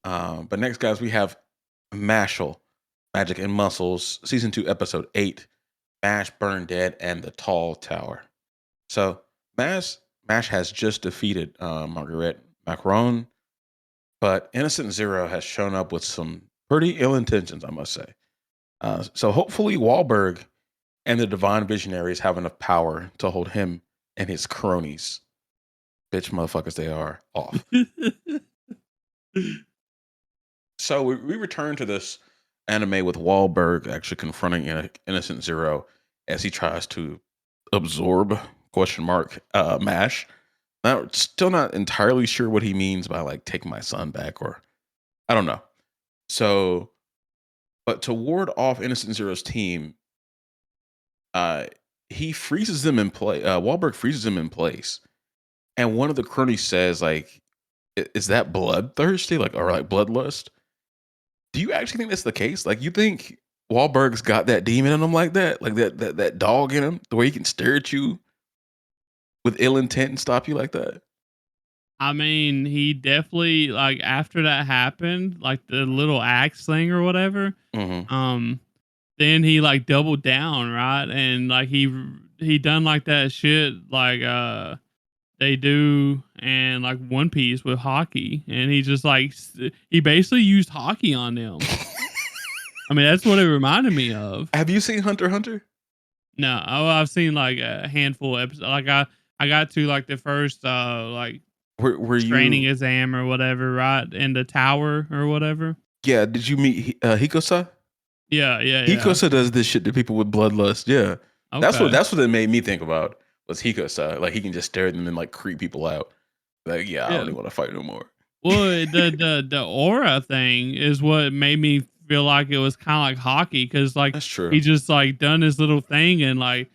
But next, guys, we have Mashle, Magic and Muscles, season 2, episode 8, Mash, Burn Dead, and the Tall Tower. So Mash has just defeated Margaret Macron, but Innocent Zero has shown up with some pretty ill intentions, I must say. So hopefully Wahlberg and the Divine Visionaries have enough power to hold him and his cronies, bitch motherfuckers they are, off. So we return to this anime with Wahlberg actually confronting Innocent Zero as he tries to absorb Mash. Now, still not entirely sure what he means by like take my son back, or I don't know. So, but to ward off Innocent Zero's team, he freezes them in place. Wahlberg freezes him in place, and one of the cronies says, "Like, is that bloodthirsty? Like, or like bloodlust?" Do you actually think that's the case? Like, you think Wahlberg's got that demon in him like that? Like that dog in him, the way he can stare at you with ill intent and stop you like that? I mean, he definitely like after that happened, like the little axe thing or whatever. Mm-hmm. Then he like doubled down, right? And like he done like that shit like they do and like One Piece with hockey, and he just like he basically used hockey on them. I mean, that's what it reminded me of. Have you seen Hunter x Hunter? No, I've seen like a handful of episodes. Like I got to like the first like Were training you? exam or whatever, right? In the tower or whatever. Yeah. Did you meet Hikosa? Yeah, yeah, yeah. Hikosa does this shit to people with bloodlust. Yeah, Okay. that's what it made me think about was Hikosa. Like he can just stare at them and like creep people out. Like, yeah, I don't Yeah. even want to fight no more. Well, the aura thing is what made me feel like it was kind of like hockey because like That's true. he just like done his little thing and like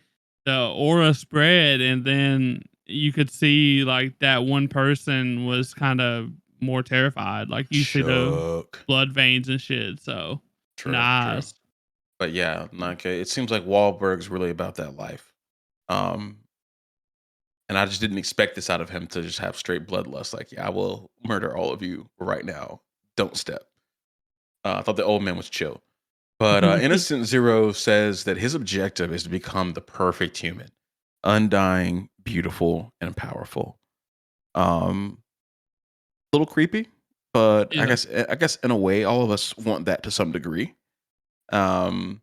the aura spread and then you could see like that one person was kind of more terrified. Like you see the Shook. blood veins and shit. So True, true. nice. But yeah, like it seems like Wahlberg's really about that life. Um, and I just didn't expect this out of him to just have straight bloodlust. Like, yeah, I will murder all of you right now. Don't step. I thought the old man was chill. But Innocent Zero says that his objective is to become the perfect human, undying, beautiful, and powerful. A little creepy, but Yeah. I guess in a way, all of us want that to some degree. Um,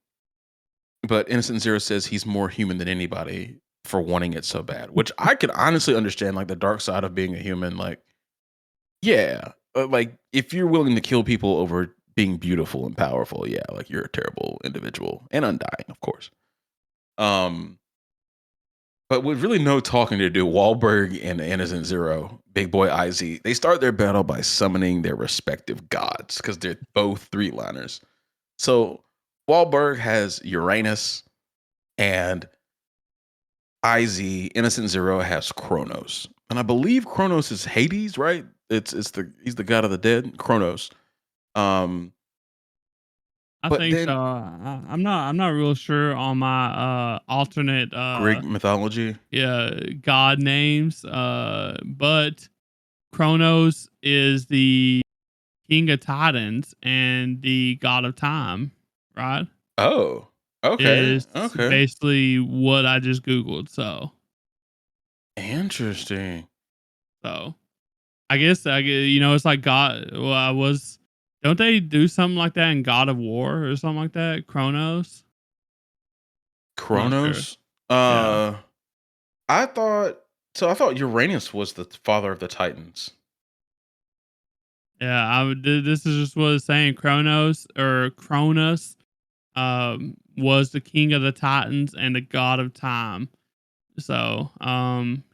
but Innocent Zero says he's more human than anybody for wanting it so bad, which I could honestly understand. Like the dark side of being a human, like yeah, like if you're willing to kill people over being beautiful and powerful, yeah, like you're a terrible individual and undying, of course. Um, but with really no talking to do, Wahlberg and Innocent Zero, Big Boy IZ, they start their battle by summoning their respective gods because they're both three liners. So Wahlberg has Uranus and Innocent Zero has Kronos. And I believe Kronos is Hades, right? He's the god of the dead, Kronos. I But think so. then I'm not real sure on my alternate Greek mythology. yeah god names. But Kronos is the king of Titans and the god of time, right? Oh, okay, Is okay, basically what I just googled. interesting. So you know it's like God. Well, I was. Don't they do something like that in God of War or something like that? Kronos. I'm not sure. Kronos. Yeah. Uh, I thought so. I thought Uranus was the father of the Titans. Yeah, this is just what it's saying. Cronus, was the king of the Titans and the god of time. So,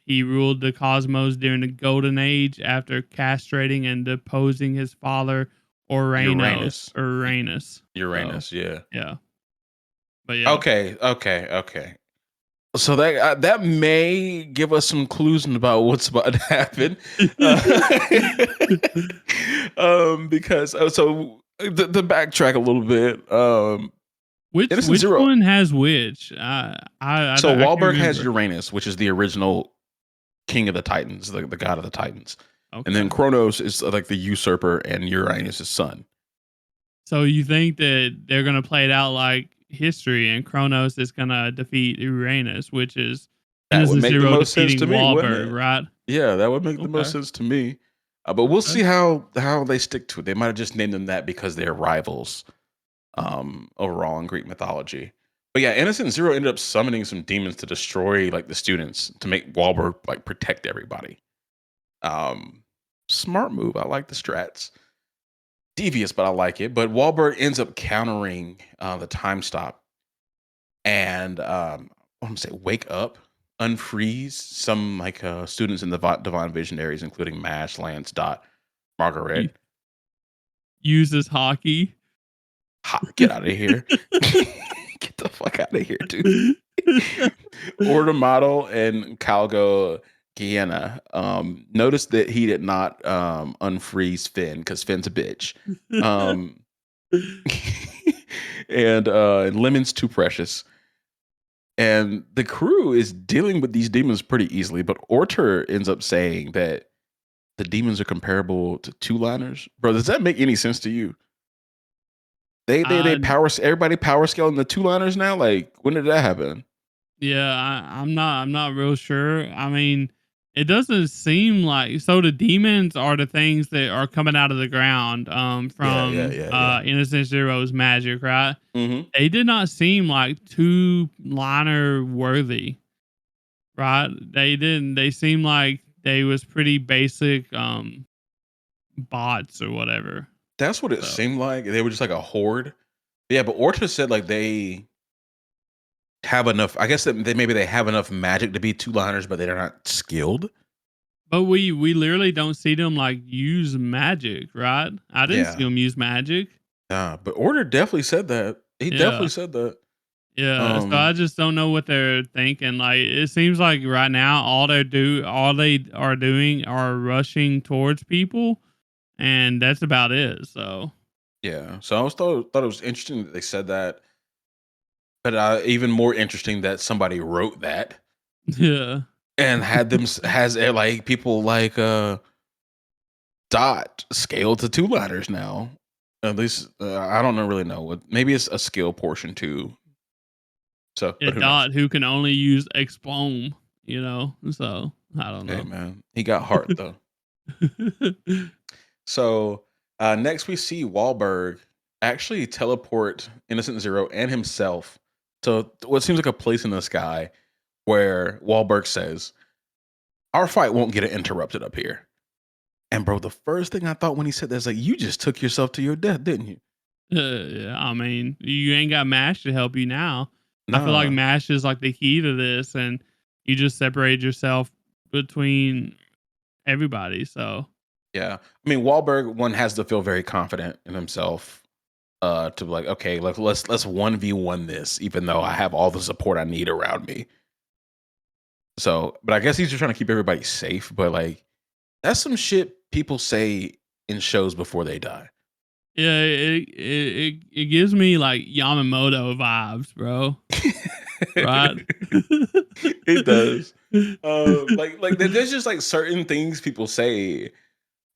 he ruled the cosmos during the Golden Age after castrating and deposing his father Uranus. Uranus. So, Uranus. Yeah. yeah, but yeah, Okay. Okay. Okay. So that may give us some clues about what's about to happen. Because so the backtrack a little bit. Innocent which Zero. one has which? So I can't Wahlberg has remember. Uranus, which is the original king of the Titans, the god of the Titans. And then Okay. Kronos is like the usurper and Uranus' son. So you think that they're gonna play it out like history, and Kronos is gonna defeat Uranus, which is That would Innocent make the Zero most sense to defeating me, wouldn't Wahlberg, it? right? Yeah, that would make the most Okay. sense to me. But we'll Okay. see how they stick to it. They might have just named them that because they're rivals overall in Greek mythology. But yeah, Innocent Zero ended up summoning some demons to destroy like the students to make Wahlberg like protect everybody. Um, Smart move. I like the strats. Devious, but I like it. But Wahlberg ends up countering the time stop and I'm gonna say wake up, unfreeze some like students in the Divine Visionaries, including Mash, Lance, Dot, U- Margaret. Uses hockey. Get out of here! Get the fuck out of here, dude. Order model and Calgo Guyana. Notice that he did not unfreeze Finn because Finn's a bitch. Um, and Lemon's too precious. And the crew is dealing with these demons pretty easily, but Orter ends up saying that the demons are comparable to two-liners. Bro, does that make any sense to you? They uh, everybody power scaling the two-liners now? Like, when did that happen? yeah, I'm not real sure. I mean, it doesn't seem like so the demons are the things that are coming out of the ground Yeah, yeah, from yeah, yeah. Innocent Zero's magic, right? Mm-hmm. They did not seem like two liner worthy, right? They didn't. They seemed like they was pretty basic bots or whatever. That's what it So, seemed like. They were just like a horde. Yeah, but Orta said like they have enough. I guess that maybe they have enough magic to be two-liners, but they're not skilled. but we literally don't see them like use magic, right? I didn't see Yeah. them use magic. Yeah, but Order definitely said that. He definitely Yeah. said that. Yeah, so I Um, just don't know what they're thinking. Like it seems like right now all they are doing are rushing towards people, and that's about it. So yeah. So I was thought it was interesting that they said that, but even more interesting that somebody wrote that yeah, and had them has like people like Dot scaled to two-liners now. At least I don't know really know what. Maybe it's a skill portion too. So, yeah. but who knows? Dot who can only use explome, So I don't Hey know. man, he got heart though. So next we see Wahlberg actually teleport Innocent Zero and himself to what seems like a place in the sky where Wahlberg says, "Our fight won't get interrupted up here." And bro, the first thing I thought when he said that is like, "You just took yourself to your death, didn't you?" Yeah, I mean, you ain't got Mash to help you now. I feel like Nah. Mash is like the key to this, and you just separate yourself between everybody. So Yeah. I mean, Wahlberg one has to feel very confident in himself to be like, okay, like let's 1v1 this, even though I have all the support I need around me. So, but I guess he's just trying to keep everybody safe. But like, that's some shit people say in shows before they die. yeah, it gives me like Yamamoto vibes, bro. Right? It does. There's just like certain things people say.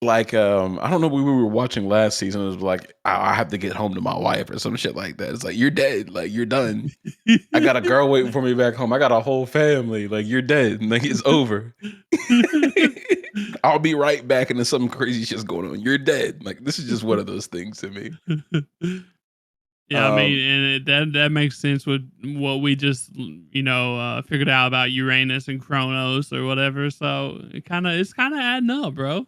Like, I don't know. We were watching last season. It was like, I have to get home to my wife or some shit like that. It's like, you're dead. Like, you're done. I got a girl waiting for me back home. I got a whole family. Like, you're dead. Like, it's over. I'll be right back. And then something crazy shit's going on. You're dead. Like, this is just one of those things to me. Yeah, I mean, Um, and that makes sense with what we just figured out about Uranus and Kronos or whatever. So it's kind of adding up, bro.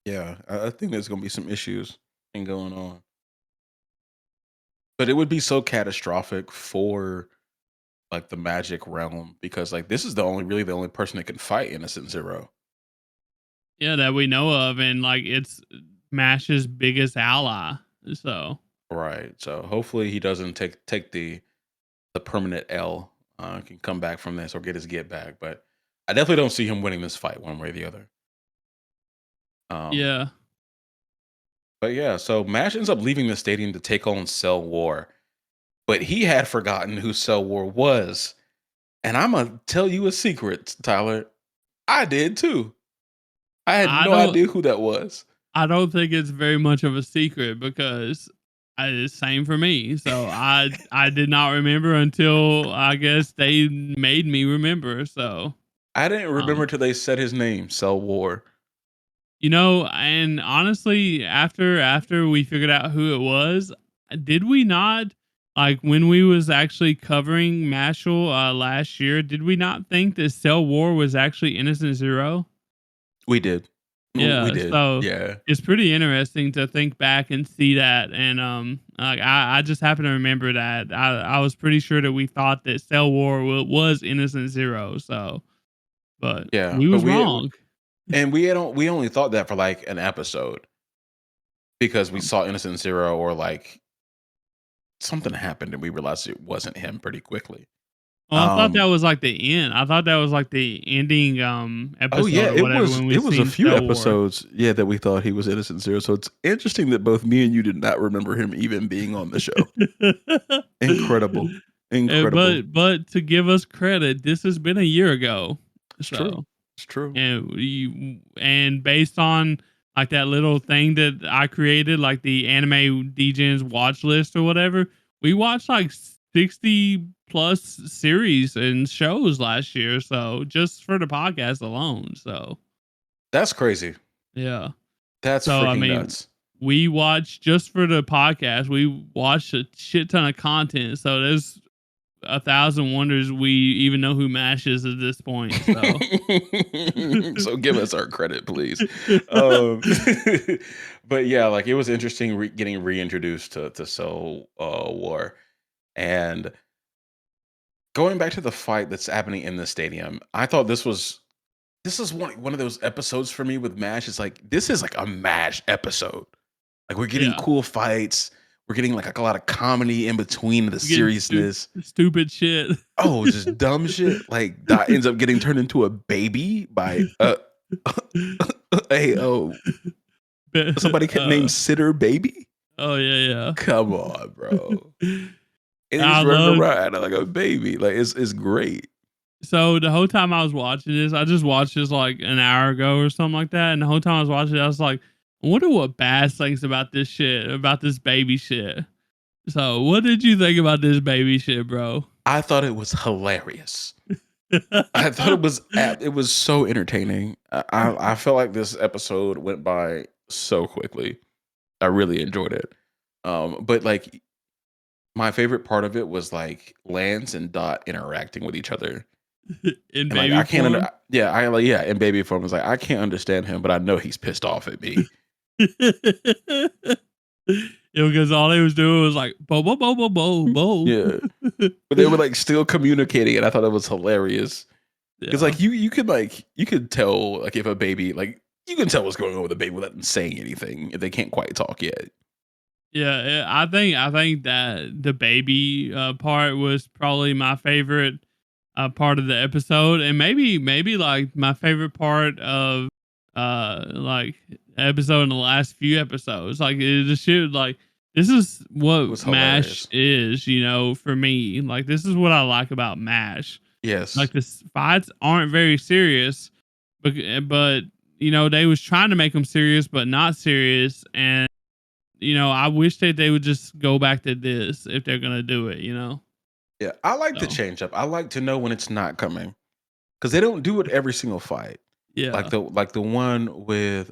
yeah, I think there's gonna be some issues and going on, but it would be so catastrophic for like the magic realm because like this is the only person that can fight Innocent Zero. Yeah, that we know of, and like it's Mash's biggest ally. So Right. So hopefully he doesn't take the permanent L. Can come back from this or get his get back. But I definitely don't see him winning this fight one way or the other. Um, yeah, but yeah, so Mash ends up leaving the stadium to take on Cell War, but he had forgotten who Cell War was. And I'm gonna tell you a secret, Tyler. I did too. I had I no don't idea who that was. I don't think it's very much of a secret because it's same for me. So I did not remember until I guess they made me remember. So I didn't remember um, till they said his name, Cell War. and honestly, after we figured out who it was, did we not like when we was actually covering Mashle last year? Did we not think that Cell War was actually Innocent Zero? We did. We Yeah, did. so Yeah. it's pretty interesting to think back and see that, and like I just happen to remember that I was pretty sure that we thought that Cell War was Innocent Zero, so but Yeah. we But was wrong. we only thought that for like an episode because we saw Innocent Zero or like something happened and we realized it wasn't him pretty quickly. Well, I thought that Um was like the end. I thought that was like the ending oh yeah, episode or whatever when we it was a seen few Cell War. episodes, yeah, that we thought he was Innocent Zero. So it's interesting that both me and you did not remember him even being on the show. Incredible. Incredible. But to give us credit, this has been a year ago. It's true. So It's true. and based on like that little thing that I created, like the anime Degens watch list or whatever, we watched like 60 plus series and shows last year. So just for the podcast alone. So That's crazy. yeah. That's So I freaking mean, nuts. we watched just for the podcast. We watched a shit ton of content. So there's a thousand wonders we even know who Mash is at this point. So So give us our credit, please. Um, but yeah, like it was interesting getting reintroduced to Soul War and going back to the fight that's happening in the stadium. I thought this is one of those episodes for me with Mash. It's like this is like a Mash episode. Like we're getting yeah. cool fights. We're getting like a lot of comedy in between the You getting seriousness. stupid shit. Oh, just dumb shit. Like that ends up getting turned into a baby by a somebody named Sitter Baby. Oh yeah, Come on, bro. yeah. And I he's running love around like a baby. Like it's great. so the whole time I was watching this, I just watched this like an hour ago or something like that. And the whole time I was watching it, I was like, I wonder what Bass thinks about this shit, about this baby shit. So what did you think about this baby shit, bro? I thought it was hilarious. I thought it was so entertaining. I felt like this episode went by so quickly. I really enjoyed it. But like my favorite part of it was like Lance and Dot interacting with each other. In And like baby I can't form. yeah, I like yeah, in baby form. It's like I can't understand him, but I know he's pissed off at me. Because all they was doing was like bo bo bo bo bo bo. Yeah. But they were like still communicating, and I thought it was hilarious. Because Yeah. like you could tell like if a baby like you can tell what's going on with a baby without them saying anything if they can't quite talk yet. Yeah, I think that the baby part was probably my favorite part of the episode, and maybe like my favorite part of like episode in the last few episodes. Like it just shit like this is It was what Mash hilarious. is, for me. Like this is what I like about Mash. Yes. Like the fights aren't very serious, but they was trying to make them serious, but not serious, and I wish that they would just go back to this if they're gonna do it. Yeah. I like the So change up. I like to know when it's not coming. Because they don't do it every single fight. yeah. Like the one with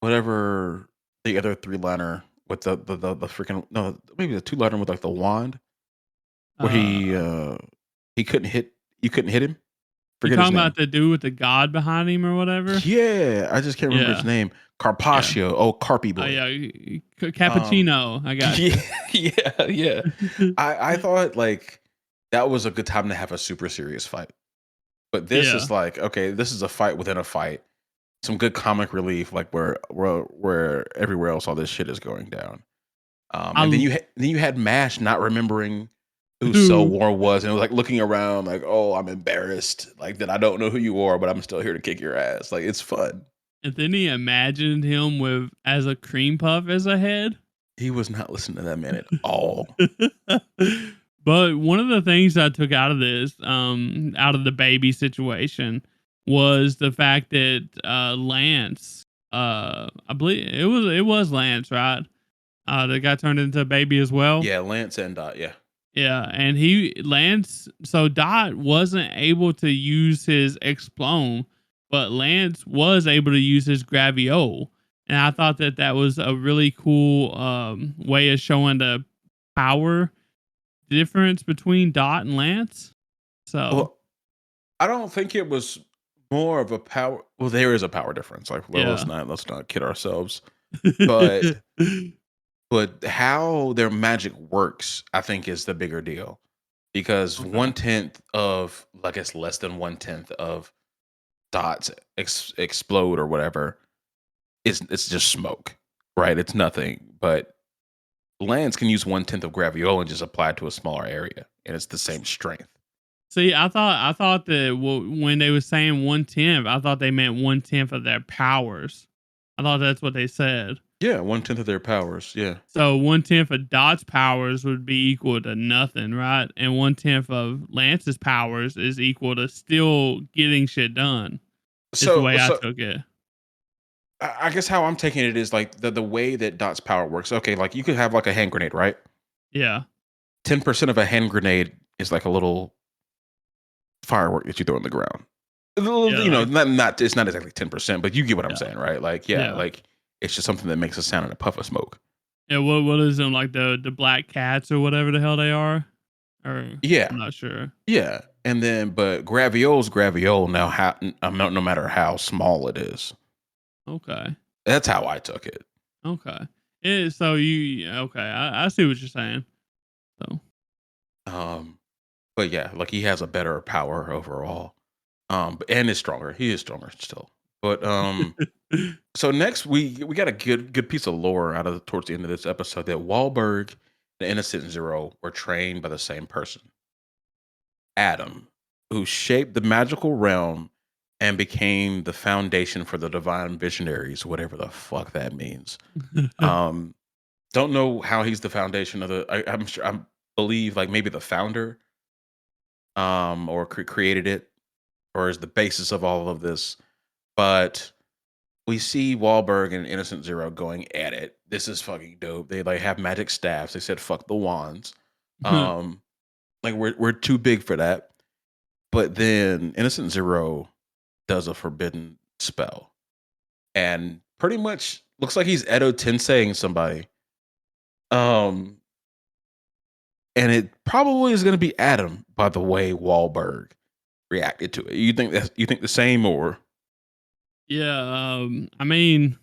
whatever the other three liner with the freaking no maybe the two liner with like the wand where Uh, he couldn't hit you couldn't hit him. you Forget his talking name. about the dude with the god behind him or whatever? Yeah, I just can't remember his Yeah, name. yeah. Carpaccio. Oh, Carpy Oh boy. yeah, Um, cappuccino. I got yeah, you. yeah. I thought like that was a good time to have a super serious fight. But this Yeah. is like, okay, this is a fight within a fight. Some good comic relief, like where everywhere else all this shit is going down. And then I you had Mash not remembering who Cell who War was, and like looking around, like, oh, I'm embarrassed, like that I don't know who you are, but I'm still here to kick your ass. Like it's fun. and then he imagined him with as a cream puff as a head. He was not listening to that man at all. But one of the things I took out of this, out of the baby situation, was the fact that Lance, I believe it was Lance, right? That got turned into a baby as well. Yeah, Lance and Dot. Yeah. Yeah, and Lance, so Dot wasn't able to use his Explone, but Lance was able to use his Graviole. And I thought that that was a really cool way of showing the power difference between Dot and Lance. So, Well, I don't think it was more of a power. Well, there is a power difference. Like, well, yeah. let's not kid ourselves. But how their magic works, I think, is the bigger deal because Okay. 1/10 of, I guess, less than 1/10 of Dots explode or whatever it's just smoke, right? It's nothing. But Lance can use 1/10 of Graviole and just apply it to a smaller area, and it's the same strength. See, I thought that when they were saying 1/10, I thought they meant 1/10 of their powers. I thought that's what they said. Yeah, 1/10 of their powers. Yeah. So 1/10 of Dot's powers would be equal to nothing, right? And 1/10 of Lance's powers is equal to still getting shit done. Is the So, way I so took it. I guess how I'm taking it is like the way that Dot's power works. Okay, like you could have like a hand grenade, right? Yeah. 10% of a hand grenade is like a little firework that you throw on the ground. Yeah. Like, Not it's not exactly 10%, but you get what I'm yeah. saying, right? Like, yeah, Yeah. like it's just something that makes a sound in a puff of smoke. Yeah. What is them like the black cats or whatever the hell they are? Or Yeah, I'm not sure. yeah. And then, but Graviole's Graviole now, no matter how small it is. Okay. That's how I took it. Okay. So you okay? I see what you're saying. So Um, but yeah, like he has a better power overall. And is stronger. He is stronger still. But so next we got a good piece of lore out of towards the end of this episode that Wahlberg and Innocent Zero were trained by the same person, Adam, who shaped the magical realm and became the foundation for the divine visionaries, whatever the fuck that means. Um, don't know how he's the foundation of the. I'm sure I believe like maybe the founder, or created it, or is the basis of all of this. But we see Wahlberg and Innocent Zero going at it. This is fucking dope. They like have magic staffs. They said fuck the wands. Um, like we're too big for that. But then Innocent Zero does a forbidden spell and pretty much looks like he's Edo Tenseiing somebody. Um, and it probably is going to be Adam by the way Wahlberg reacted to it. You think the same or yeah. I mean,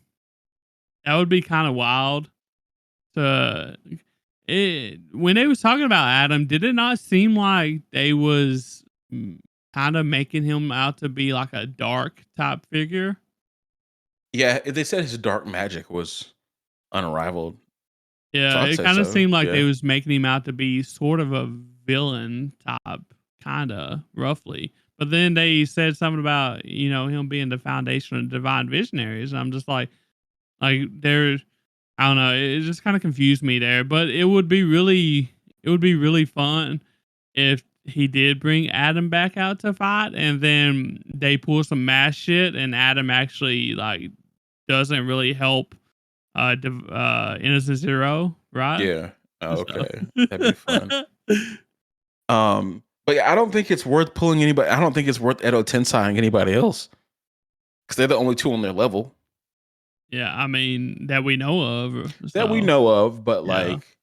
that would be kind of wild. To when they was talking about Adam, did it not seem like they was kind of making him out to be like a dark type figure? yeah? They said his dark magic was unrivaled, so Yeah, I'd it say kind of so. seemed like they Yeah. was making him out to be sort of a villain type, kind of roughly. But then they said something about him being the foundation of divine visionaries. And I'm just there. I don't know. It just kind of confused me there. But it would be really fun if he did bring Adam back out to fight, and then they pull some mass shit, and Adam actually like doesn't really help Innocent Zero, right? Yeah. Oh, So okay. That'd be fun. But yeah, I don't think it's worth pulling anybody. I don't think it's worth Edo Tenseiing anybody else because they're the only two on their level yeah, I mean that we know of. that we So know of. But yeah, like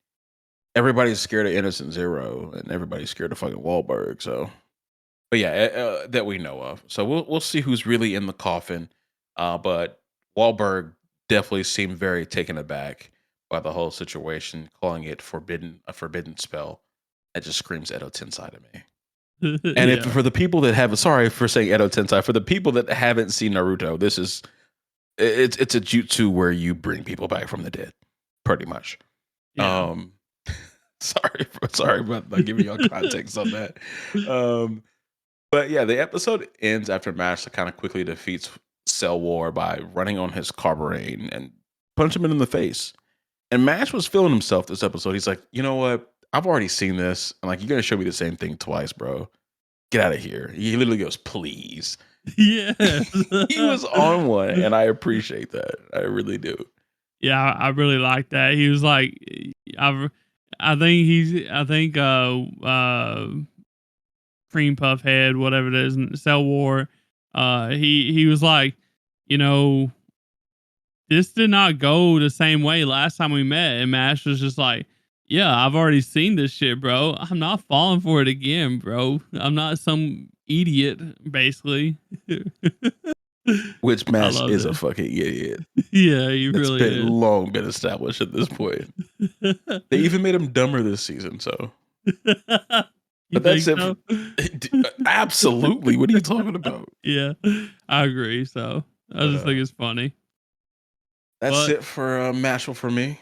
everybody's scared of Innocent Zero and everybody's scared of fucking Wahlberg. So, but yeah, that we know of. So we'll see who's really in the coffin. But Wahlberg definitely seemed very taken aback by the whole situation, calling it a forbidden spell. That just screams Edo Tensei to me. And if yeah, for the people that have sorry for saying Edo Tensei, for the people that haven't seen Naruto, this is it's a jutsu where you bring people back from the dead, pretty much. yeah. Um sorry about not giving y'all context on that. Um but yeah, the episode ends after Mashle kind of quickly defeats Cell War by running on his carburein and punch him in the face. And Mash was feeling himself this episode. He's like, you know what? I've already seen this. And like, you're gonna show me the same thing twice, bro. Get out of here. He literally goes, please. Yes. He was on one, and I appreciate that. I really do. Yeah, I really like that. He was like, I, I think, Cream Puff Head, whatever it is, in Cell War. He was like, you know, this did not go the same way last time we met. And Mash was just like, yeah, I've already seen this shit, bro. I'm not falling for it again, bro. I'm not some idiot, basically. Which I Mash loved is a it. fucking idiot. Yeah, he It's really been is. long been established at this point. They even made him dumber this season, so. You But that's think it. so? Absolutely. What are you talking about? Yeah, I agree. So I But just think it's funny. that's But it for Mashal for me.